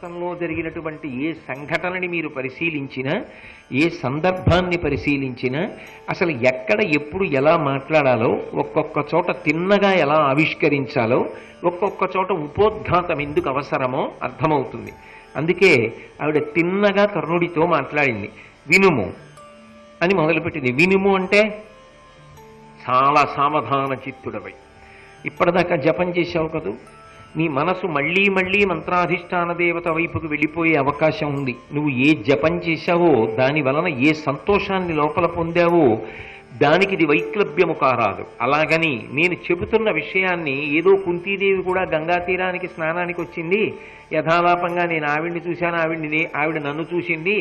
భారతంలో జరిగినటువంటి ఏ సంఘటనని మీరు పరిశీలించినా, ఏ సందర్భాన్ని పరిశీలించినా, అసలు ఎక్కడ ఎప్పుడు ఎలా మాట్లాడాలో, ఒక్కొక్క చోట తిన్నగా ఎలా ఆవిష్కరించాలో, ఒక్కొక్క చోట ఉపోద్ఘాతం ఎందుకు అవసరమో అర్థమవుతుంది. అందుకే ఆవిడ తిన్నగా కర్ణుడితో మాట్లాడింది. వినుము అని మొదలుపెట్టింది. వినుము అంటే చాలా సావధాన చిత్తుడవై, ఇప్పటిదాకా జపం చేశావు కదూ, నీ మనసు మళ్ళీ మళ్ళీ మంత్రాధిష్టాన దేవత వైపుకు వెళ్ళిపోయే అవకాశం ఉంది. నువ్వు ఏ జపం చేశావో దాని వలన ఏ సంతోషాన్ని లోపల పొందావో దానికి ఇది వైక్లభ్యము కారాదు. అలాగని నేను చెబుతున్న విషయాన్ని ఏదో కుంతీదేవి కూడా గంగా తీరానికి స్నానానికి వచ్చింది, యథాలాపంగా నేను ఆవిడ్ని చూశాను, ఆవిడ నన్ను చూసింది,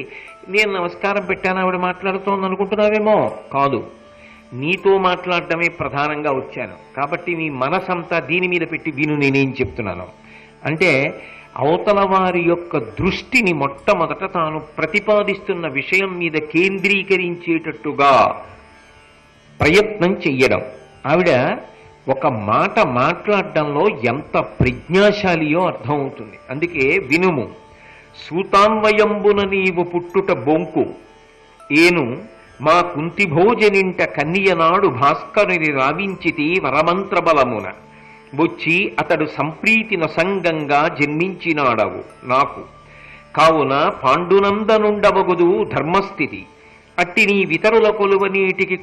నేను నమస్కారం పెట్టాను, ఆవిడ మాట్లాడుతోంది అనుకుంటున్నావేమో. కాదు, నీతో మాట్లాడటమే ప్రధానంగా వచ్చాను. కాబట్టి నీ మనసంతా దీని మీద పెట్టి విను నేనేం చెప్తున్నాను అంటే, అవతల వారి యొక్క దృష్టిని మొట్టమొదట తాను ప్రతిపాదిస్తున్న విషయం మీద కేంద్రీకరించేటట్టుగా ప్రయత్నం చెయ్యడం. ఆవిడ ఒక మాట మాట్లాడడంలో ఎంత ప్రజ్ఞాశాలియో అర్థమవుతుంది. అందుకే వినుము. సూతాన్వయంబున నీవు పుట్టుట బొంకు ఏను మా కుంతిభోజనింట కన్నియనాడు భాస్కరుని రావించితి వరమంత్ర బలమున వచ్చి అతడు సంప్రీతి నొసంగంగా జన్మించినాడవు నాకు. కావున పాండునందనుండవగుదు ధర్మస్థితి అట్టి నీ వితరుల కొలువనీటికి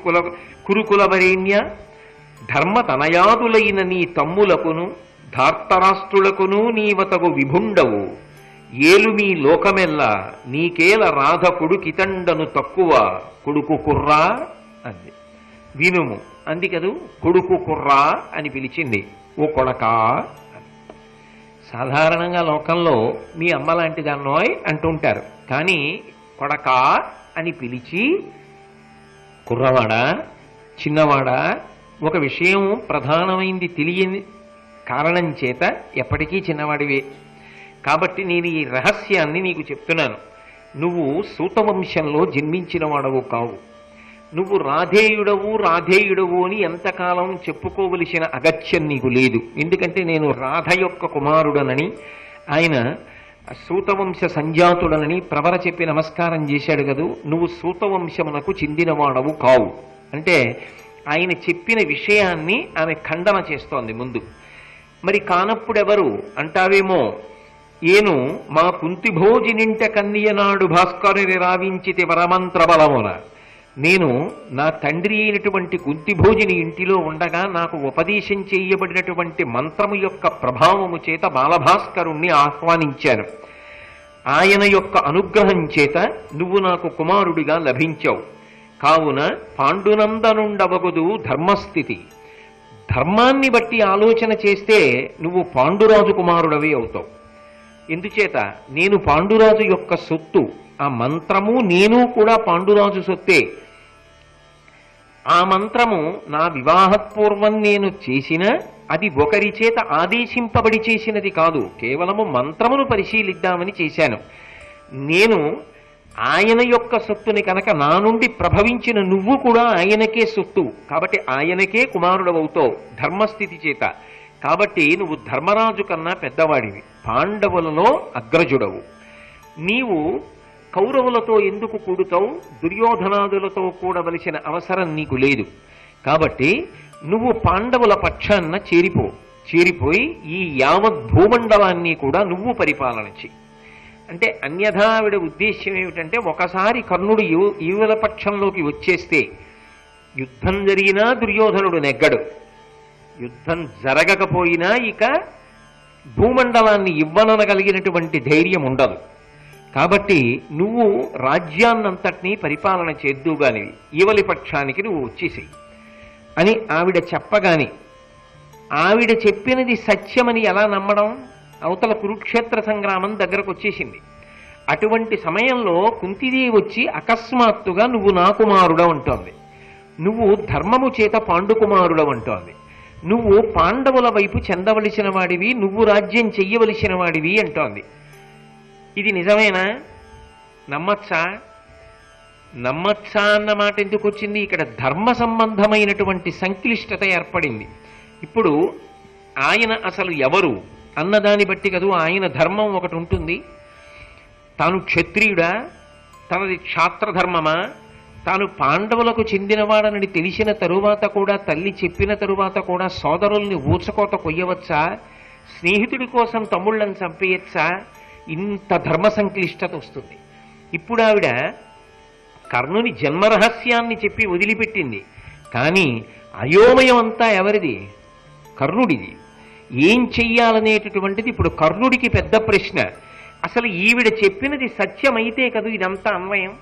కురుకులవరేణ్య ధర్మతనయాదులైన నీ తమ్ములకును ధార్తరాష్ట్రులకును నీవతగు విభుండవు. ఏలు మీ లోకమెల్లా నీకేల రాధ కొడుకితండను తక్కువ కొడుకు కుర్రా అంది. వినుము అంది కదూ, కొడుకు కుర్రా అని పిలిచింది. ఓ కొడకా అని. సాధారణంగా లోకంలో మీ అమ్మ లాంటి దాన్నోయ్ అంటుంటారు, కానీ కొడకా అని పిలిచి కుర్రవాడా చిన్నవాడా ఒక విషయం ప్రధానమైంది తెలియని కారణం చేత ఎప్పటికీ చిన్నవాడివే. కాబట్టి నేను ఈ రహస్యాన్ని నీకు చెప్తున్నాను. నువ్వు సూతవంశంలో జన్మించిన వాడవు కావు. నువ్వు రాధేయుడవు అని ఎంతకాలం చెప్పుకోవలసిన అగత్యం నీకు లేదు. ఎందుకంటే నేను రాధ యొక్క కుమారుడనని, ఆయన సూతవంశ సంజాతుడనని ప్రవర చెప్పి నమస్కారం చేశాడు కదూ. నువ్వు సూతవంశమునకు చెందినవాడవు కావు అంటే ఆయన చెప్పిన విషయాన్ని ఆమె ఖండన చేస్తోంది ముందు. మరి కానప్పుడెవరు అంటావేమో, ఏను మా కుంతిభోజినింట కన్నియనాడు భాస్కరుని రావించితి వరమంత్ర బలమున. నేను నా తండ్రి అయినటువంటి కుంతిభోజిని ఇంటిలో ఉండగా నాకు ఉపదేశం చేయబడినటువంటి మంత్రము యొక్క ప్రభావము చేత బాలభాస్కరుణ్ణి ఆహ్వానించాను. ఆయన యొక్క అనుగ్రహం చేత నువ్వు నాకు కుమారుడిగా లభించావు. కావున పాండునందనుండవగుదు ధర్మస్థితి. ధర్మాన్ని బట్టి ఆలోచన చేస్తే నువ్వు పాండురాజు కుమారుడవే అవుతావు. ఎందుచేత నేను పాండురాజు యొక్క సొత్తు, ఆ మంత్రము నేను కూడా పాండురాజు సొత్తే. ఆ మంత్రము నా వివాహపూర్వం నేను చేసిన అది ఒకరి చేత ఆదేశింపబడి చేసినది కాదు, కేవలము మంత్రమును పరిశీలిద్దామని చేశాను. నేను ఆయన యొక్క సొత్తుని కనుక నా నుండి ప్రభవించిన నువ్వు కూడా ఆయనకే సొత్తు, కాబట్టి ఆయనకే కుమారుడవవుతావు ధర్మస్థితి చేత. కాబట్టి నువ్వు ధర్మరాజు కన్నా పెద్దవాడివి, పాండవులలో అగ్రజుడవు. నీవు కౌరవులతో ఎందుకు కూడుతావు? దుర్యోధనాదులతో కూడవలసిన అవసరం నీకు లేదు. కాబట్టి నువ్వు పాండవుల పక్షాన్న చేరిపోయి ఈ యావత్ భూమండలాన్ని కూడా నువ్వు పరిపాలన చెయ్యి అంటే. అన్యథా ఆవిడ ఉద్దేశ్యం ఏమిటంటే, ఒకసారి కర్ణుడు యువల పక్షంలోకి వచ్చేస్తే యుద్ధం జరిగినా దుర్యోధనుడు నెగ్గడు, యుద్ధం జరగకపోయినా ఇక భూమండలాన్ని ఇవ్వనగలిగినటువంటి ధైర్యం ఉండదు. కాబట్టి నువ్వు రాజ్యాన్నంతటినీ పరిపాలన చేద్దుగానివి, ఈవలి పక్షానికి నువ్వు వచ్చేసేయి అని ఆవిడ చెప్పగాని, ఆవిడ చెప్పినది సత్యమని ఎలా నమ్మడం? అవతల కురుక్షేత్ర సంగ్రామం దగ్గరకు వచ్చేసింది. అటువంటి సమయంలో కుంతిదేవి వచ్చి అకస్మాత్తుగా నువ్వు నా కుమారుడు అంటోంది, నువ్వు ధర్మము చేత పాండుకుమారుడు అంటోంది, నువ్వు పాండవుల వైపు చెందవలసిన వాడివి, నువ్వు రాజ్యం చెయ్యవలసిన వాడివి అంటోంది. ఇది నిజమేనా? నమ్మచ్చా అన్న మాట ఎందుకు వచ్చింది? ఇక్కడ ధర్మ సంబంధమైనటువంటి సంక్లిష్టత ఏర్పడింది. ఇప్పుడు ఆయన అసలు ఎవరు అన్నదాన్ని బట్టి కదూ ఆయన ధర్మం ఒకటి ఉంటుంది, తాను క్షత్రియుడా, తనది క్షాత్రధర్మమా, తాను పాండవులకు చెందినవాడనని తెలిసిన తరువాత కూడా, తల్లి చెప్పిన తరువాత కూడా సోదరుల్ని ఊచకోత కొయ్యవచ్చా? స్నేహితుడి కోసం తమ్ముళ్ళని చంపేయచ్చా? ఇంత ధర్మ సంక్లిష్టత వస్తుంది. ఇప్పుడు ఆవిడ కర్ణుని జన్మరహస్యాన్ని చెప్పి వదిలిపెట్టింది. కానీ అయోమయం అంతా ఎవరిది? కర్ణుడిది. ఏం చెయ్యాలనేటటువంటిది ఇప్పుడు కర్ణుడికి పెద్ద ప్రశ్న. అసలు ఈవిడ చెప్పినది సత్యమైతే కదా ఇదంతా అన్వయం.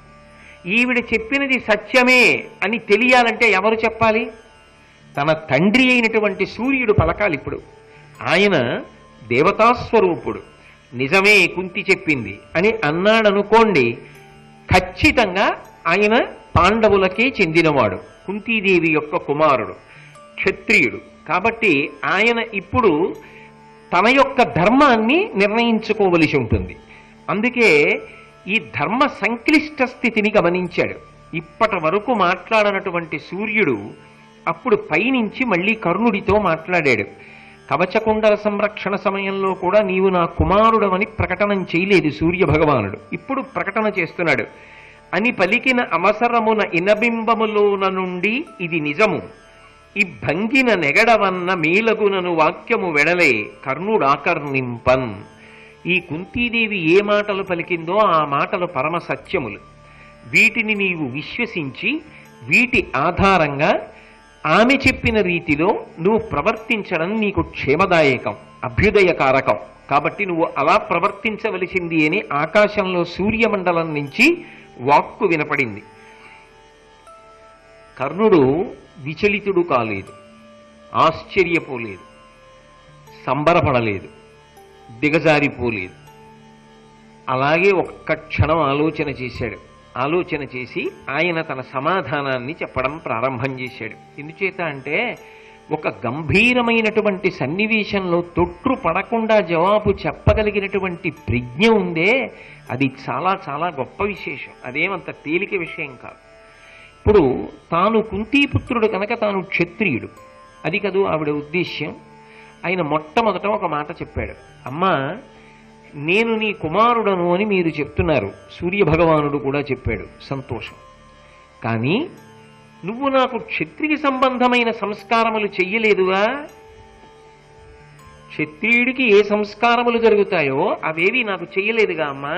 ఈవిడ చెప్పినది సత్యమే అని తెలియాలంటే ఎవరు చెప్పాలి? తన తండ్రి అయినటువంటి సూర్యుడు పలకాలి. ఇప్పుడు ఆయన దేవతాస్వరూపుడు. నిజమే కుంతి చెప్పింది అని అన్నాడనుకోండి, ఖచ్చితంగా ఆయన పాండవులకే చెందినవాడు, కుంతీదేవి యొక్క కుమారుడు, క్షత్రియుడు. కాబట్టి ఆయన ఇప్పుడు తన యొక్క ధర్మాన్ని నిర్ణయించుకోవలసి ఉంటుంది. అందుకే ఈ ధర్మ సంక్లిష్ట స్థితిని గమనించాడు. ఇప్పటి వరకు మాట్లాడనటువంటి సూర్యుడు అప్పుడు పైనుంచి మళ్ళీ కర్ణుడితో మాట్లాడాడు. కవచకుండల సంరక్షణ సమయంలో కూడా నీవు నా కుమారుడవని ప్రకటన చేయలేదు సూర్య భగవానుడు. ఇప్పుడు ప్రకటన చేస్తున్నాడు. అని పలికిన అవసరమున ఇనబింబములోన నుండి ఇది నిజము, ఈ భంగిన నెగడవన్న మీలగునను వాక్యము వెడలే కర్ణుడాకర్ణింపన్. ఈ కుంతీదేవి ఏ మాటలు పలికిందో ఆ మాటలు పరమ సత్యములు. వీటిని నీవు విశ్వసించి వీటి ఆధారంగా ఆమె చెప్పిన రీతిలో నువ్వు ప్రవర్తించడం నీకు క్షేమదాయకం, అభ్యుదయకారకం. కాబట్టి నువ్వు అలా ప్రవర్తించవలసింది అని ఆకాశంలో సూర్యమండలం నుంచి వాక్కు వినపడింది. కర్ణుడు విచలితుడు కాలేదు, ఆశ్చర్యపోలేదు, సంబరపడలేదు, దిగజారిపోలేదు. అలాగే ఒక్క క్షణం ఆలోచన చేశాడు. ఆలోచన చేసి ఆయన తన సమాధానాన్ని చెప్పడం ప్రారంభం చేశాడు. ఎందుచేత అంటే ఒక గంభీరమైనటువంటి సన్నివేశంలో తొట్టు పడకుండా జవాబు చెప్పగలిగినటువంటి ప్రజ్ఞ ఉందే, అది చాలా చాలా గొప్ప విశేషం. అదేమంత తేలిక విషయం కాదు. ఇప్పుడు తాను కుంతీపుత్రుడు కనుక తాను క్షత్రియుడు, అది కదూ ఆవిడ ఉద్దేశ్యం. ఆయన మొట్టమొదట ఒక మాట చెప్పాడు. అమ్మా, నేను నీ కుమారుడను అని మీరు చెప్తున్నారు, సూర్యభగవానుడు కూడా చెప్పాడు, సంతోషం. కానీ నువ్వు నాకు క్షత్రియ సంబంధమైన సంస్కారములు చెయ్యలేదుగా. క్షత్రియుడికి ఏ సంస్కారములు జరుగుతాయో అవేవి నాకు చెయ్యలేదుగా అమ్మా.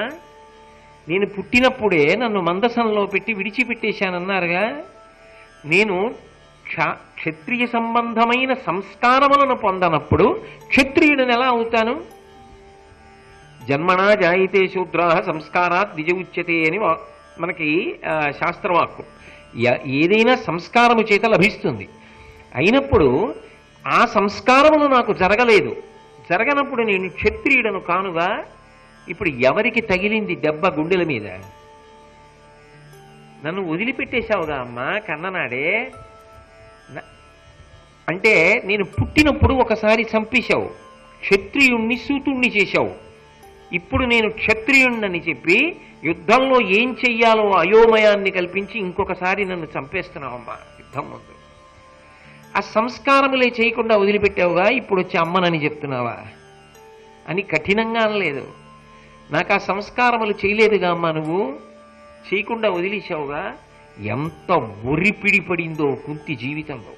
నేను పుట్టినప్పుడే నన్ను మందసంలో పెట్టి విడిచిపెట్టేశానన్నారుగా. నేను క్షత్రియ సంబంధమైన సంస్కారములను పొందనప్పుడు క్షత్రియుడిని ఎలా అవుతాను? జన్మనా జాయితే శూద్రాః సంస్కారాత్ ద్విజ ఉచ్యతే అని మనకి శాస్త్రవాక్కు. ఏదైనా సంస్కారము చేత లభిస్తుంది. అయినప్పుడు ఆ సంస్కారములు నాకు జరగలేదు. జరగనప్పుడు నేను క్షత్రియుడను కానుగా. ఇప్పుడు ఎవరికి తగిలింది దెబ్బ గుండెల మీద? నన్ను వదిలిపెట్టేశావుగా అమ్మా కన్ననాడే. అంటే నేను పుట్టినప్పుడు ఒకసారి చంపేశావు, క్షత్రియుణ్ణి సూతుణ్ణి చేశావు. ఇప్పుడు నేను క్షత్రియుణ్ణని చెప్పి యుద్ధంలో ఏం చెయ్యాలో అయోమయాన్ని కల్పించి ఇంకొకసారి నన్ను చంపేస్తున్నావమ్మా యుద్ధం ముందు. ఆ సంస్కారములే చేయకుండా వదిలిపెట్టావుగా, ఇప్పుడు వచ్చి అమ్మనని చెప్తున్నావా అని కఠినంగా అనలేదు. నాకు ఆ సంస్కారములు చేయలేదుగా అమ్మా, నువ్వు చేయకుండా వదిలేశావుగా. ఎంత ఒరిపిడి పడిందో కుంతి జీవితంలో.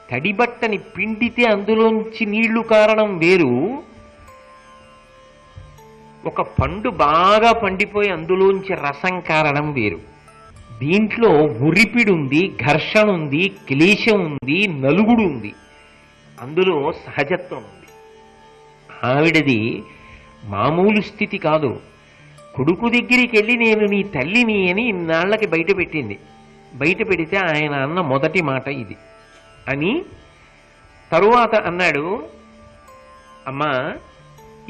తడిబట్టని పిండితే అందులోంచి నీళ్లు కారడం వేరు, ఒక పండు బాగా పండిపోయి అందులోంచి రసం కారడం వేరు. దీంట్లో ఉరిపిడి ఉంది, ఘర్షణ ఉంది, క్లేశం ఉంది, నలుగుడు ఉంది, అందులో సహజత్వం ఉంది. ఆవిడది మామూలు స్థితి కాదు. కొడుకు దగ్గరికి వెళ్ళి నేను నీ తల్లిని అని ఇన్నాళ్లకి బయట పెట్టింది. బయట పెడితే ఆయన అన్న మొదటి మాట ఇది అని తరువాత అన్నాడు, అమ్మా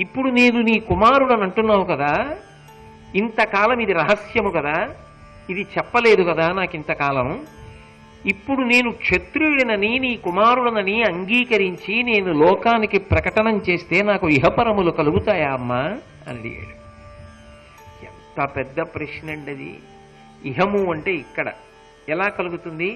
ఇప్పుడు నేను నీ కుమారుడని అంటున్నావు కదా, ఇంతకాలం ఇది రహస్యము కదా, ఇది చెప్పలేదు కదా నాకు ఇంతకాలం. ఇప్పుడు నేను క్షత్రియుడినని నీ కుమారుడనని అంగీకరించి నేను లోకానికి ప్రకటన చేస్తే నాకు ఇహపరములు కలుగుతాయా అమ్మా అని అడిగాడు. ఎంత పెద్ద ప్రశ్న అండి అది. ఇహము అంటే ఇక్కడ ఎలా కలుగుతుంది?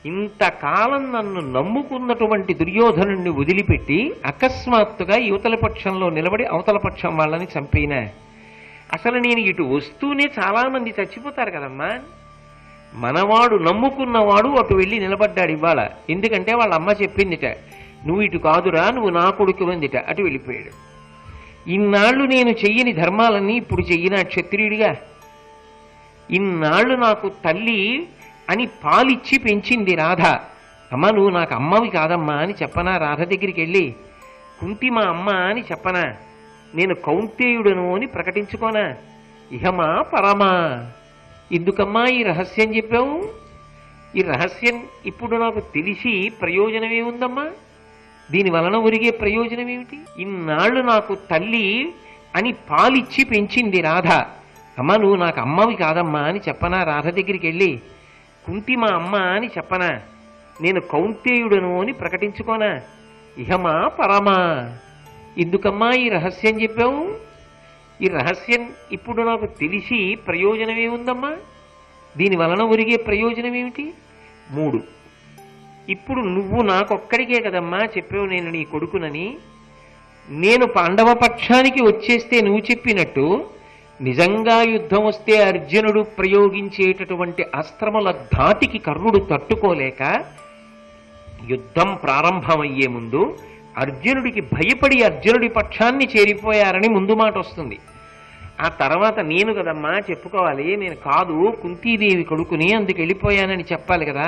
ఇంతకాలం నన్ను నమ్ముకున్నటువంటి దుర్యోధనుణ్ణి వదిలిపెట్టి అకస్మాత్తుగా యువతల పక్షంలో నిలబడి అవతల పక్షం వాళ్ళని చంపినా, అసలు నేను ఇటు వస్తూనే చాలామంది చచ్చిపోతారు కదమ్మా. మనవాడు నమ్ముకున్నవాడు అటు వెళ్ళి నిలబడ్డాడు ఇవాళ. ఎందుకంటే వాళ్ళ అమ్మ చెప్పిందిట, నువ్వు ఇటు కాదురా, నువ్వు నా కొడుకు అందిట. అటు వెళ్ళిపోయాడు. ఇన్నాళ్ళు నేను చెయ్యని ధర్మాలన్నీ ఇప్పుడు చెయ్యిన క్షత్రియుడిగా. ఇన్నాళ్ళు నాకు తల్లి అని పాలిచ్చి పెంచింది రాధ. అమ్మ నువ్వు నాకు అమ్మవి కాదమ్మా అని చెప్పనా? రాధ దగ్గరికి వెళ్ళి కుంతి మా అమ్మ అని చెప్పనా? నేను కౌంతేయుడను అని ప్రకటించుకోనా? ఇహమా పరమా, ఎందుకమ్మా ఈ రహస్యం చెప్పావు? ఈ రహస్యం ఇప్పుడు నాకు తెలిసి ప్రయోజనం ఏముందమ్మా? దీని వలన ఒరిగే ప్రయోజనం ఏమిటి? ఇన్నాళ్ళు నాకు తల్లి అని పాలిచ్చి పెంచింది రాధ. అమ్మ నువ్వు నాకు అమ్మవి కాదమ్మా అని చెప్పనా? రాధ దగ్గరికి వెళ్ళి కుంతి మా అమ్మ అని చెప్పనా? నేను కౌంతేయుడను అని ప్రకటించుకోనా? ఇహమా పరమా, ఎందుకమ్మా ఈ రహస్యం చెప్పావు? ఈ రహస్యం ఇప్పుడు నాకు తెలిసి ప్రయోజనం ఏముందమ్మా? దీని వలన ఒరిగే ప్రయోజనం ఏమిటి? 3. ఇప్పుడు నువ్వు నాకొక్కడికే కదమ్మా చెప్పావు నేను నీ కొడుకునని. నేను పాండవ పక్షానికి వచ్చేస్తే నువ్వు చెప్పినట్టు నిజంగా యుద్ధం వస్తే అర్జునుడు ప్రయోగించేటటువంటి అస్త్రముల ధాటికి కర్ణుడు తట్టుకోలేక యుద్ధం ప్రారంభమయ్యే ముందు అర్జునుడికి భయపడి అర్జునుడి పక్షాన్ని చేరిపోయారని ముందు మాట వస్తుంది. ఆ తర్వాత నేను కదమ్మా చెప్పుకోవాలి, నేను కాదు కుంతీదేవి కొడుకుని అందుకు వెళ్ళిపోయానని చెప్పాలి కదా.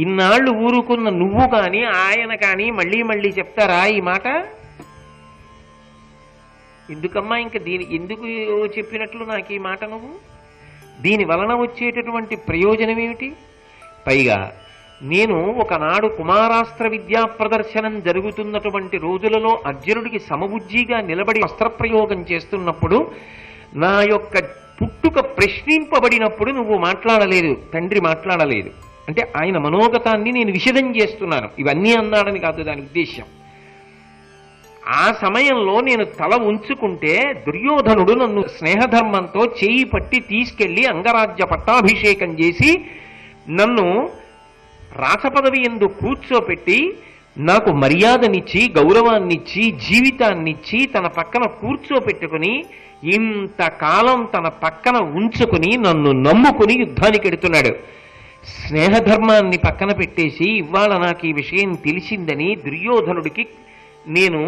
ఇన్నాళ్ళు ఊరుకున్న నువ్వు కానీ ఆయన కానీ మళ్ళీ మళ్ళీ చెప్తారా ఈ మాట? ఎందుకమ్మా ఇంకా ఎందుకు చెప్పినట్లు నాకు ఈ మాట నువ్వు? దీని వలన వచ్చేటటువంటి ప్రయోజనం ఏమిటి? పైగా నేను ఒకనాడు కుమారాస్త్ర విద్యా ప్రదర్శనం జరుగుతున్నటువంటి రోజులలో అర్జునుడికి సమబుజ్జిగా నిలబడి అస్త్రప్రయోగం చేస్తున్నప్పుడు నా యొక్క పుట్టుక ప్రశ్నింపబడినప్పుడు నువ్వు మాట్లాడలేదు, తండ్రి మాట్లాడలేదు. అంటే ఆయన మనోగతాన్ని నేను విషదం చేస్తున్నాను. ఇవన్నీ అన్నాడని కాదు దాని ఉద్దేశ్యం. ఆ సమయంలో నేను తల ఉంచుకుంటే దుర్యోధనుడు నన్ను స్నేహధర్మంతో చేయి పట్టి తీసుకెళ్లి అంగరాజ్య పట్టాభిషేకం చేసి నన్ను రాచపదవి యందు కూర్చోపెట్టి నాకు మర్యాదనిచ్చి గౌరవాన్నిచ్చి జీవితాన్నిచ్చి తన పక్కన కూర్చోపెట్టుకుని ఇంతకాలం తన పక్కన ఉంచుకుని నన్ను నమ్ముకుని యుద్ధానికి ఎడుతున్నాడు. స్నేహధర్మాన్ని పక్కన పెట్టేసి ఇవాళ నాకు ఈ విషయం తెలిసిందని దుర్యోధనుడికి నేను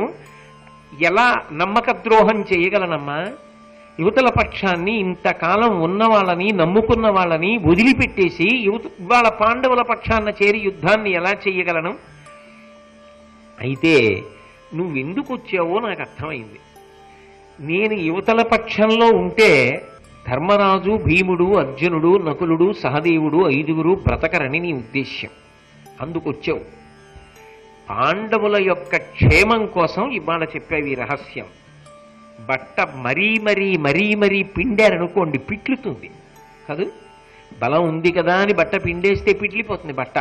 ఎలా నమ్మక ద్రోహం చేయగలనమ్మా? యువతల పక్షాన్ని ఇంతకాలం ఉన్న వాళ్ళని నమ్ముకున్న వాళ్ళని వదిలిపెట్టేసి ఇవాళ పాండవుల పక్షాన్న చేరి యుద్ధాన్ని ఎలా చేయగలను? అయితే నువ్వెందుకు వచ్చావో నాకు అర్థమైంది. నేను యువతల పక్షంలో ఉంటే ధర్మరాజు, భీముడు, అర్జునుడు, నకులుడు, సహదేవుడు 5 బ్రతకరని నీ ఉద్దేశ్యం. అందుకొచ్చావు. పాండవుల యొక్క క్షేమం కోసం ఇవాళ చెప్పావు ఈ రహస్యం. బట్ట మరీ మరీ మరీ మరీ పిండారనుకోండి పిట్లుతుంది కాదు. బలం ఉంది కదా అని బట్ట పిండేస్తే పిట్లిపోతుంది బట్ట.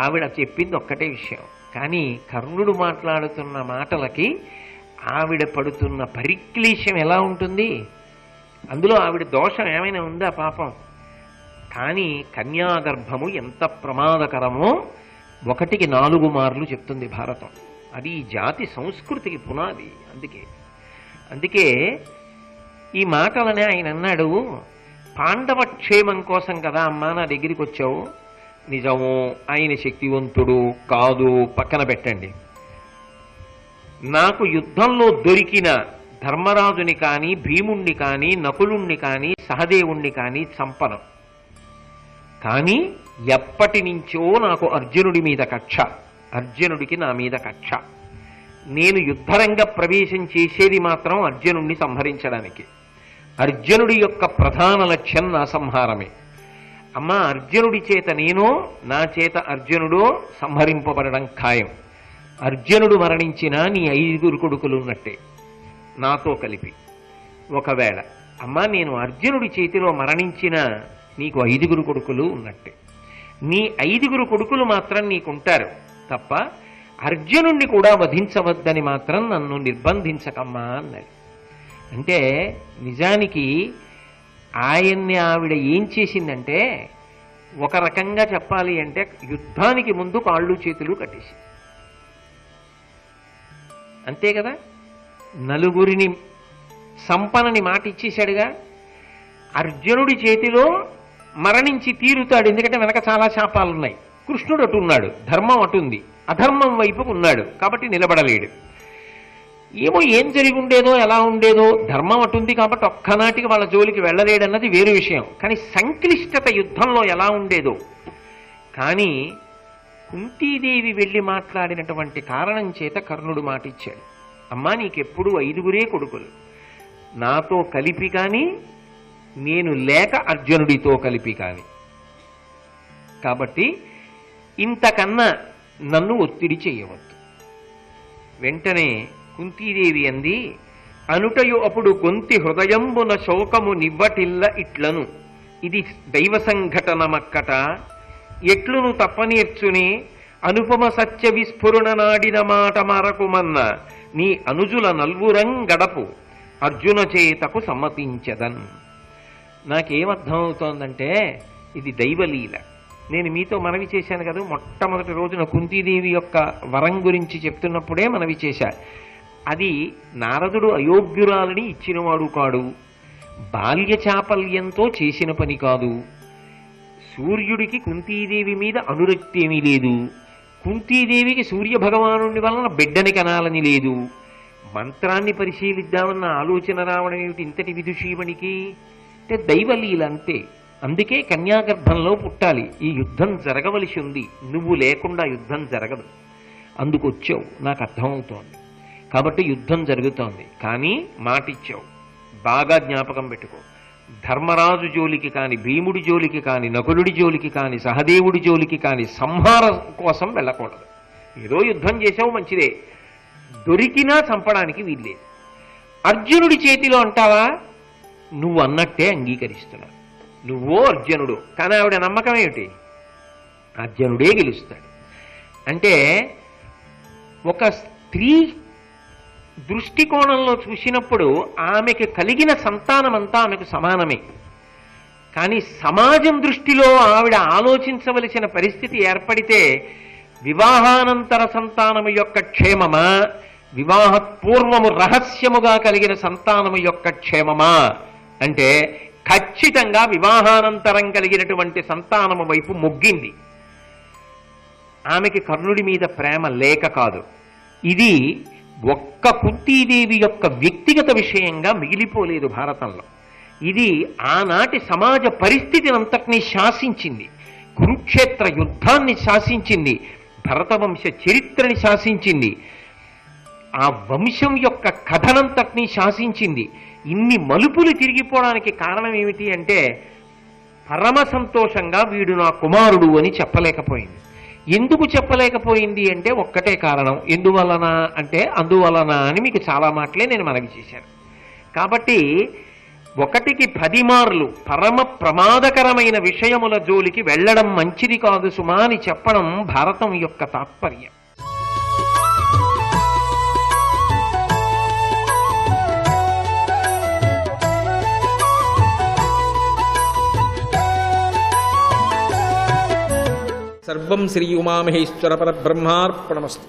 ఆవిడ చెప్పింది ఒక్కటే విషయం. కానీ కర్ణుడు మాట్లాడుతున్న మాటలకి ఆవిడ పడుతున్న పరిక్లేశం ఎలా ఉంటుంది? అందులో ఆవిడ దోషం ఏమైనా ఉందా పాపం? కానీ కన్యాగర్భము ఎంత ప్రమాదకరమో 1కి 4 మార్లు చెప్తుంది భారతం. అది ఈ జాతి సంస్కృతికి పునాది. అందుకే ఈ మాటలనే ఆయన అన్నాడు, పాండవ క్షేమం కోసం కదా అమ్మా నా దగ్గరికి వచ్చావు. నిజము, ఆయన శక్తివంతుడు కాదు పక్కన పెట్టండి. నాకు యుద్ధంలో దొరికిన ధర్మరాజుని కానీ, భీముణ్ణి కానీ, నకులుణ్ణి కానీ, సహదేవుణ్ణి కానీ చంపను. కానీ ఎప్పటి నుంచో నాకు అర్జునుడి మీద కక్ష, అర్జునుడికి నా మీద కక్ష. నేను యుద్ధరంగ ప్రవేశం చేసేది మాత్రం అర్జునుడిని సంహరించడానికి. అర్జునుడి యొక్క ప్రధాన లక్ష్యం నా సంహారమే. అమ్మా, అర్జునుడి చేత నేనో, నా చేత అర్జునుడో సంహరింపబడడం ఖాయం. అర్జునుడు మరణించినా నీ 5 కొడుకులు ఉన్నట్టే నాతో కలిపి. ఒకవేళ అమ్మా నేను అర్జునుడి చేతిలో మరణించినా నీకు 5 కొడుకులు ఉన్నట్టే. నీ 5 కొడుకులు మాత్రం నీకుంటారు తప్ప అర్జునుణ్ణి కూడా వధించవద్దని మాత్రం నన్ను నిర్బంధించకమ్మా అన్నాడు. అంటే నిజానికి ఆయన్ని ఆవిడ ఏం చేసిందంటే, ఒక రకంగా చెప్పాలి అంటే యుద్ధానికి ముందు కాళ్ళు చేతులు కట్టేసి, అంతే కదా. నలుగురిని సంపనని మాట ఇచ్చేశాడుగా. అర్జునుడి చేతిలో మరణించి తీరుతాడు, ఎందుకంటే వెనక చాలా శాపాలున్నాయి. కృష్ణుడు అటు ఉన్నాడు, ధర్మం అటుంది, అధర్మం వైపుకు ఉన్నాడు, కాబట్టి నిలబడలేడు. ఏమో ఏం జరిగి ఉండేదో, ఎలా ఉండేదో, ధర్మం అటుంది కాబట్టి ఒక్కనాటికి వాళ్ళ జోలికి వెళ్ళలేడన్నది వేరు విషయం. కానీ సంక్లిష్టత యుద్ధంలో ఎలా ఉండేదో. కానీ కుంతీదేవి వెళ్ళి మాట్లాడినటువంటి కారణం చేత కర్ణుడు మాటిచ్చాడు, అమ్మా నీకెప్పుడు 5గురే కొడుకులు, నాతో కలిపి కానీ నేను లేక అర్జునుడితో కలిపి కాని, కాబట్టి ఇంతకన్నా నన్ను ఒత్తిడి చేయవద్దు. వెంటనే కుంతీదేవి అంది, అనుటయు అప్పుడు గొంతి హృదయంబున శోకము నివ్వటిల్ల ఇట్లను, ఇది దైవ సంఘటనమక్కట, ఎట్లును తప్పనేర్చునే అనుపమ సత్య విస్ఫురణ నాడిన మాట మరకుమన్న, నీ అనుజుల నల్వురం గడపు అర్జున చేతకు సమ్మతించదన్. నాకేమర్థమవుతోందంటే ఇది దైవలీల. నేను మీతో మనవి చేశాను కదా, మొట్టమొదటి రోజున కుంతీదేవి యొక్క వరం గురించి చెప్తున్నప్పుడే మనవి చేశా. అది నారదుడు అయోగ్యురాలని ఇచ్చినవాడు కాడు, బాల్య చాపల్యంతో చేసిన పని కాదు, సూర్యుడికి కుంతీదేవి మీద అనురక్తి ఏమీ లేదు, కుంతీదేవికి సూర్యభగవాను వలన బిడ్డని కనాలని లేదు, మంత్రాన్ని పరిశీలిద్దామన్న ఆలోచన రావడం ఏమిటి ఇంతటి విదుషీమణికి? అంటే దైవలీల అంతే. అందుకే కన్యాగర్భంలో పుట్టాలి, ఈ యుద్ధం జరగవలసి ఉంది, నువ్వు లేకుండా యుద్ధం జరగదు, అందుకు వచ్చావు, నాకు అర్థమవుతోంది, కాబట్టి యుద్ధం జరుగుతోంది. కానీ మాటిచ్చావు, బాగా జ్ఞాపకం పెట్టుకో, ధర్మరాజు జోలికి కాని, భీముడి జోలికి కాని, నకులుడి జోలికి కాని, సహదేవుడి జోలికి కాని సంహారం కోసం వెళ్ళకూడదు. ఏదో యుద్ధం చేసావు మంచిదే, దొరికినా చంపడానికి వీల్లేదు. అర్జునుడి చేతిలో అంటావా, నువ్వు అన్నట్టే అంగీకరిస్తున్నా, నువ్వో అర్జునుడు, కానీ ఆవిడ నమ్మకం ఏమిటి, అర్జునుడే గెలుస్తాడు. అంటే ఒక స్త్రీ దృష్టికోణంలో చూసినప్పుడు ఆమెకి కలిగిన సంతానమంతా ఆమెకు సమానమే. కానీ సమాజం దృష్టిలో ఆవిడ ఆలోచించవలసిన పరిస్థితి ఏర్పడితే వివాహానంతర సంతానము యొక్క క్షేమమా, వివాహపూర్వము రహస్యముగా కలిగిన సంతానము యొక్క క్షేమమా అంటే ఖచ్చితంగా వివాహానంతరం కలిగినటువంటి సంతానము వైపు మొగ్గింది. ఆమెకి కర్ణుడి మీద ప్రేమ లేక కాదు, ఇది ఒక్క కుంతీదేవి యొక్క వ్యక్తిగత విషయంగా మిగిలిపోలేదు భారతంలో. ఇది ఆనాటి సమాజ పరిస్థితిని అంతటినీ శాసించింది, కురుక్షేత్ర యుద్ధాన్ని శాసించింది, భరతవంశ చరిత్రని శాసించింది, ఆ వంశం యొక్క కథనంతటినీ శాసించింది. ఇన్ని మలుపులు తిరిగిపోవడానికి కారణం ఏమిటి అంటే పరమ సంతోషంగా వీడు నా కుమారుడు అని చెప్పలేకపోయింది. ఎందుకు చెప్పలేకపోయింది అంటే ఒక్కటే కారణం, ఎందువలన అంటే అందువలన అని మీకు చాలా మాటలే నేను మనవి చేశాను. కాబట్టి 1కి 10 మార్లు పరమ ప్రమాదకరమైన విషయముల జోలికి వెళ్ళడం మంచిది కాదు సుమా అని చెప్పడం భారతం యొక్క తాత్పర్యం. సర్వం శ్రీ ఉమామహేశ్వర పరబ్రహ్మార్పణమస్తు.